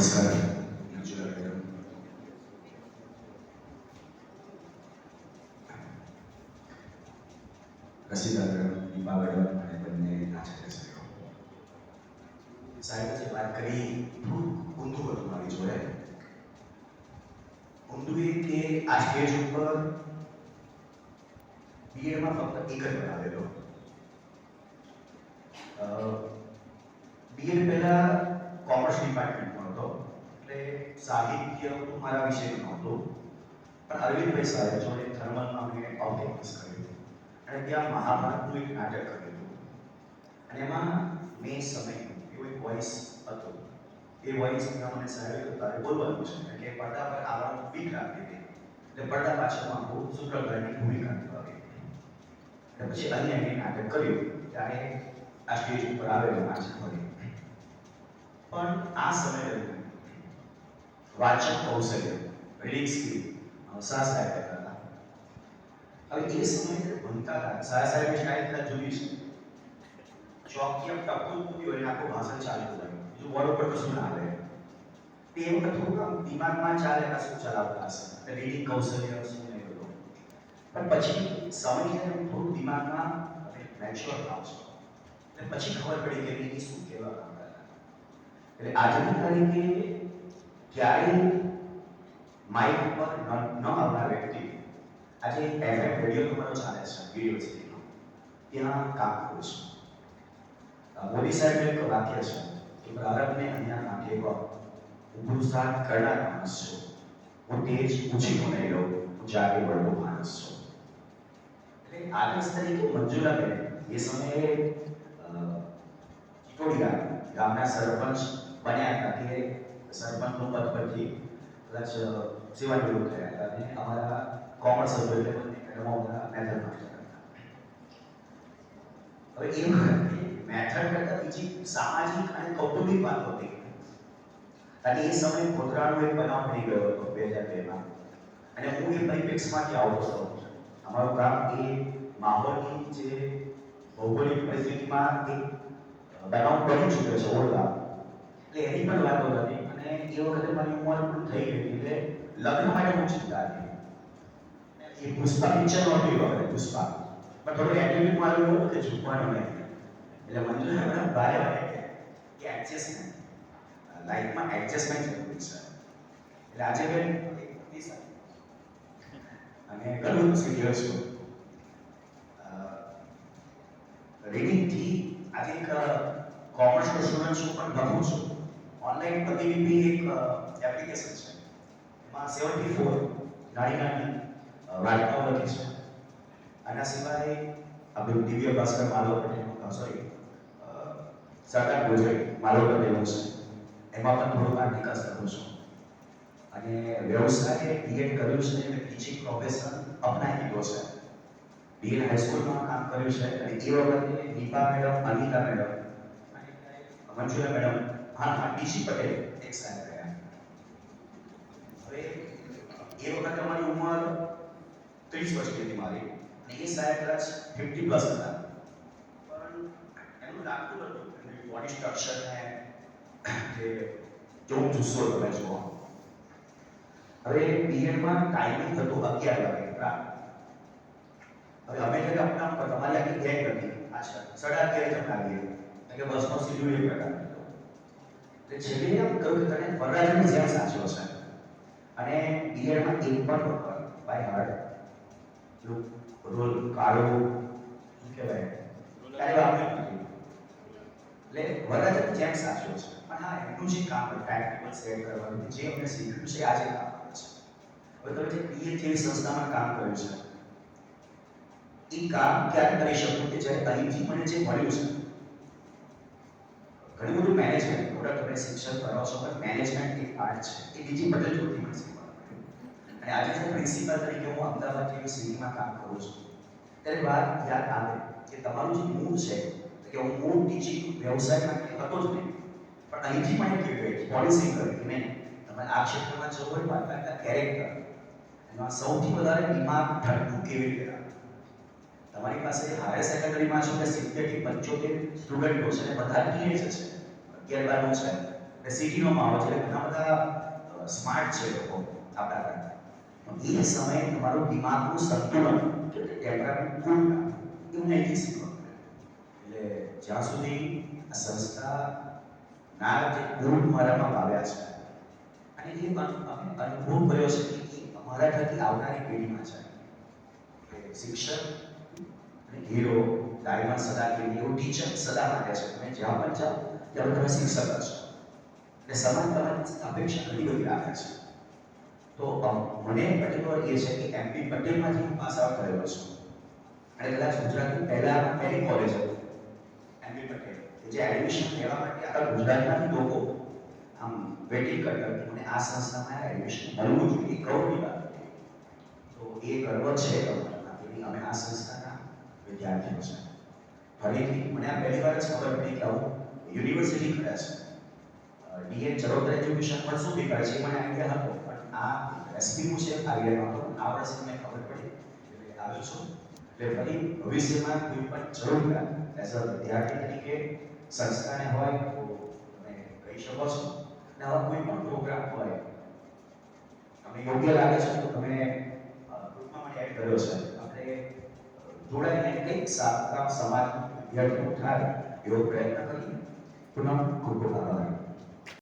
નમસ્કાર Manjula madam. Rashida madam, Deepa madam અને બંને આચાર્યશ્રીઓ. સાહેબ જે વાત કરી ઊંધું હતું મારી જોડે. ઊંધું એ કે આ સ્ટેજ ઉપર બીએડમાં ફક્ત એક જ બનાવેલો. બીએડ પહેલા કોમર્સ ડિપાર્ટમેન્ટમાં હતો, એટલે સાહિત્ય મારા વિષયનું નહોતું. પણ અરવિંદભાઈ સાહેબ જોડે થર્મલમાં મેં ઓબ્જેક્ટ્સ કર્યું અને ત્યાં મહાભારતનું એક નાટક કર્યું હતું. અને એમાં મેં સમય એવો એક વોઇસ હતો. એ વોઇસ મને સાહેબે તારે બોલવાનું છે કે પડદા પર આવવાનું બીક રાખી હતી, એટલે પડદા પાછળમાં હું સૂત્રધારની ભૂમિકા નિભાવી. અને પછી અન્ય મેં નાટક કર્યું ત્યારે આ સ્ટેજ ઉપર આવેલો નાટક કરી. પણ આ સમય દરમિયાન વાચક કૌશલ્ય રીડિંગ સ્કિલ શાહ સાહેબ હતા. હવે એ સમયે ભણતા હતા શાહ સાહેબની સ્ટાઇલ કદાચ જોઈ છે. ચોકથી આમ ટપકું મૂક્યું એટલે આખું ભાષણ ચાલુ થયું, બીજું બોર્ડ ઉપર કશું ના આવે. તે વખત થોડુંક આમ દિમાગમાં ચાલે કે શું ચલાવતા હશે, રીડિંગ કૌશલ્ય શું નહીં બધું. પણ પછી સમય જાય થોડું દિમાગમાં મેચ્યોર આવશે એટલે પછી ખબર પડી કે એ શું કહેવા માંગતા હતા. એટલે આજની તારીખે ક્યારેય માઇક ઉપર ન આવનાર વ્યક્તિ આજે એફએમ રેડિયો તમારો ચાલે છે યુનિવર્સિટીનો, ત્યાં કામ કરું છું. મોદી સાહેબનું એક વાક્ય છે કે ભારતને અહીંયા નાખે હું પુરુષાર્થ કરનાર માણસ છું, હું તેજ ઊંચીનો નહીં લઉં, હું જાગે વળતો માણસ છું. એટલે આદર્શ તરીકે મંજુલાબેન એ સમયે ચિટોડિયા ગામના સરપંચ બન્યા હતા કે સરપંચનું પદ પરથી કદાચ સેવા નિવૃત્ત થયા હતા અને અમારા કોમર્સ હતો એટલે મેડમોના મેથડ માસ્ટર હતા. હવે એ વખતે મેથડ કરતા બીજી સામાજિક અને કૌટુંબિક વાત હતી. અને એ સમયે ગોધરાનો એક બનાવ બની ગયો હતો 2002માં, અને હું એ પરિપ્રેક્ષમાંથી આવતો હતો. અમારું ગામ એ માહોલની જે ભૌગોલિક પરિસ્થિતિમાં એક બનાવ બની ચૂક્યો છે ઓળખા, એટલે એની પણ વાતો હતી. અને એ વખતે મારી ઉંમર પણ થઈ ગઈ એટલે લગ્ન માટે હું ચિંતા હતી. એ પુષ્પા પિક્ચર નહોતું એ વખતે, પુષ્પા પણ થોડું એટીટ્યુડ મારું એવું કે ઝૂકવાનું નહીં. એટલે મંજુલા મેડમ બારે વાગે કે એડજસ્ટમેન્ટ લાઈફમાં એડજસ્ટમેન્ટ જરૂરી છે. એટલે આજે મેં અને ઘણું બધું શીખ્યો છું. રીડિંગથી આજે એક કોમર્સનો સ્ટુડન્ટ છું પણ લખું છું. ઓનલાઈન પ્રતિલિપિ એક એપ્લિકેશન છે, એમાં 74 નાની નાની વાર્તાઓ લખી છે. આના સિવાય આપણે દિવ્ય ભાસ્કર માલવ પટેલનું સરદાર ગોજરી માલવ પટેલનું છે, એમાં પણ થોડું આર્ટિકલ્સ લખું છું. અને વ્યવસાયે બીએડ કર્યું છે એટલે ટીચિંગ પ્રોફેશન અપનાવી દીધો છે. બીએડ હાઈસ્કૂલમાં કામ કર્યું છે અને એ વખતે Deepa madam, Anita madam, Manjula madam, DC Patel એક સાથે રહ્યા. હવે એ વખતે અમારી ઉંમર 30 વર્ષની હતી મારી, અને એ સાહેબ કદાચ 50 પ્લસ હતા. પણ એનું લાગતું હતું બોડી સ્ટ્રક્ચર ને જે કેવું જુસ્સો તમે જુઓ. હવે બીએડમાં ટાઈમિંગ હતું 11 વાગે રાત. હવે અમે જ્યારે આપણા તમારી આખી ગેંગ હતી પાછળ 11:30 જણ આવીએ એટલે બસનો શેડ્યુલ એક પ્રકાર હતો. એટલે છેલ્લે એમ કહ્યું કે તને વરરાજાની જેમ સાચવો છે અને બીએડમાં એક પણ બાય હાર્ટ રોલ કાઢો શું કહેવાય ત્યારે આપણે નથી. એટલે વરરાજાની જેમ સાચવો છે. પણ હા, એમનું જે કામ ટાઈમ ટેબલ સેટ કરવાનું જે અમને શીખ્યું છે આજે કામ કરે છે. હવે તમે જે પીએચ જેવી સંસ્થામાં કામ કર્યું છે, એ કામ ક્યારે કરી શકું કે જ્યારે અહીંથી મને જે મળ્યું છે ઘણું બધું મેનેજમેન્ટ, થોડા તમે શિક્ષક કરો છો પણ મેનેજમેન્ટ એક પાર્ટ છે, એ બીજી પટેલ જોડથી મને શીખવા મળ્યું. અને આજે જે પ્રિન્સિપલ તરીકે હું અમદાવાદ જેવી સિટીમાં કામ કરું છું ત્યારે વાત યાદ આવે કે તમારું જે મૂળ છે કે હું મૂળ ટીચિંગ વ્યવસાયમાં હતો જ નહીં, પણ અહીંથી પણ એક પોલિસી કરી કે નહીં તમારે આ ક્ષેત્રમાં જવું હોય તો આટલા કેરેક્ટર, એમાં સૌથી વધારે દિમાગ ઠંડુ કેવી રીતે રાખવું. તમારી પાસે હાયર સેકન્ડરીમાં છો કે 70 થી 75 સ્ટુડન્ટો છે અને બધા ટીનેજ છે, 11-12 છે, એટલે સિટીનો માહોલ છે, ઘણા બધા સ્માર્ટ છે લોકો આપણા કરતા. એ સમયે તમારું દિમાગનું સંતુલન ટેમ્પરામેન્ટ કુલ એવું નહીં શીખવા મળે. એટલે જ્યાં સુધી આ સંસ્થા જે ગુણ મારામાં આવ્યા છે અને એ અમે અનુભવ કર્યો છે કે અમારા થકી આવનારી પેઢીમાં છે કે શિક્ષક અને હીરો ડાયમંડ સદા કે એવું ટીચર સદા માટે છે. તમે જ્યાં પણ જાઓ ત્યારે તમે શિક્ષક જ છો એટલે સમાજ તમારી અપેક્ષા ઘણી બધી રાખે છે. તો મને પર્ટિક્યુલર એ છે કે એમપી પટેલમાંથી હું પાસ આઉટ થયેલો છું અને કદાચ ગુજરાતની પહેલી કોલેજ હતી એમપી પટેલ જે એડમિશન લેવા માટે આખા ગુજરાતમાંથી લોકો આમ વેટિંગ કરતા હતા અને આ સંસ્થામાં એડમિશન મળવું જોઈએ એ ગૌરવની વાત હતી. તો એ ગર્વ છે અમારા કે અમે આ સંસ્થાના વિદ્યાર્થીઓ છે. ફરીથી મને આ પહેલી વાર જ ખબર પડી કે આવું યુનિવર્સિટી કરે છે. ડીએ ચરોતર એજ્યુકેશન પણ શું કરે છે એ મને આઈડિયા હતો, પણ આ એસપીનું છે આઈડિયા નહોતો. આ વર્ષે મને ખબર પડી એટલે આવ્યો છું. એટલે ફરી ભવિષ્યમાં કોઈ પણ જરૂર પડે એઝ અ વિદ્યાર્થી તરીકે સંસ્થાને હોય તો તમે કહી શકો છો. અને આવા કોઈ પણ પ્રોગ્રામ હોય તમને યોગ્ય લાગે છે તો તમે ગ્રુપમાં મને એડ કર્યો છે. આપણે જોડાઈને કંઈક સારા સમાજ વિદ્યાર્થીઓ થાય એવો પ્રયત્ન કરીએ. પુનઃ ખૂબ ખૂબ આભાર.